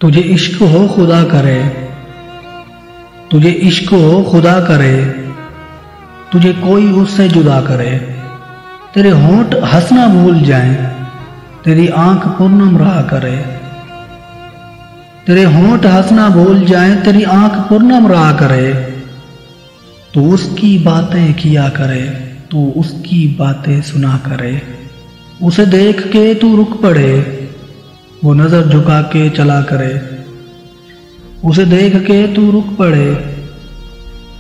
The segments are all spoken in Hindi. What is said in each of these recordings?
तुझे इश्क हो खुदा करे, तुझे इश्क हो खुदा करे, तुझे कोई उससे जुदा करे। तेरे होंठ हंसना भूल जाएं, तेरी आंख पूर्णम रहा करे। तेरे होंठ हंसना भूल जाएं, तेरी आंख पूर्णम रहा करे। तू उसकी बातें किया करे, तू उसकी बातें सुना करे। उसे देख के तू रुक पड़े, वो नजर झुका के चला करे। उसे देख के तू रुक पड़े,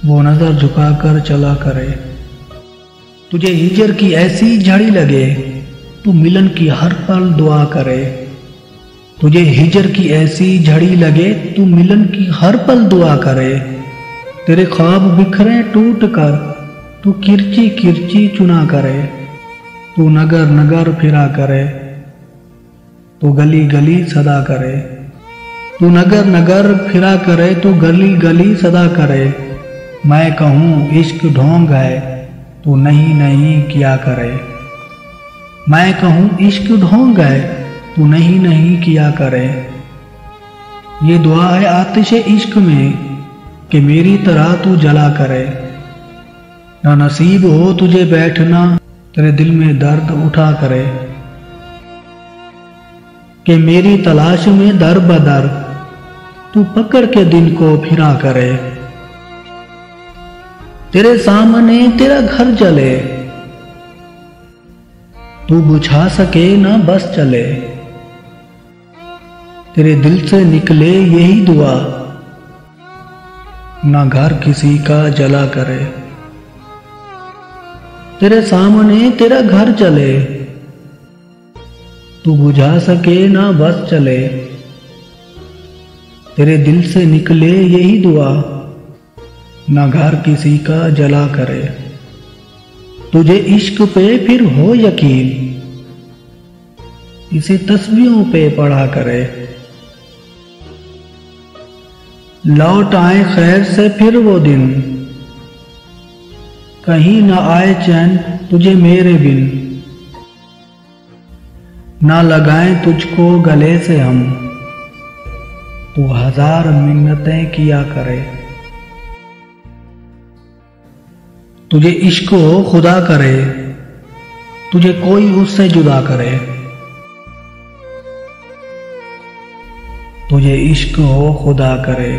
वो नजर झुका कर चला करे। तुझे हिजर की ऐसी झड़ी लगे, तू मिलन की हर पल दुआ करे। तुझे हिजर की ऐसी झड़ी लगे, तू मिलन की हर पल दुआ करे। तेरे ख्वाब बिखरे टूट कर, तू किरची किरची चुना करे। तू नगर नगर फिरा करे, तू गली गली सदा करे। तू नगर नगर फिरा करे, तू गली गली सदा करे। मैं कहूँ इश्क ढोंग है, तू नहीं नहीं किया करे। मैं कहूँ इश्क ढोंग है, तू नहीं नहीं किया करे। ये दुआ है आतिशे इश्क में कि मेरी तरह तू जला करे। ना नसीब हो तुझे बैठना, तेरे दिल में दर्द उठा करे। कि मेरी तलाश में दर बदर तू पकड़ के दिन को फिरा करे। तेरे सामने तेरा घर जले, तू बुझा सके ना बस चले। तेरे दिल से निकले यही दुआ, ना घर किसी का जला करे। तेरे सामने तेरा घर जले, तू बुझा सके ना बस चले। तेरे दिल से निकले यही दुआ, ना घर किसी का जला करे। तुझे इश्क पे फिर हो यकीन, इसे तस्वीरों पे पढ़ा करे। लौट आए खैर से फिर वो दिन, कहीं ना आए चैन तुझे मेरे बिन। ना लगाएं तुझको गले से हम, तू हजार मिन्नतें किया करे। तुझे इश्क हो खुदा करे, तुझे कोई उससे जुदा करे। तुझे इश्क हो खुदा करे।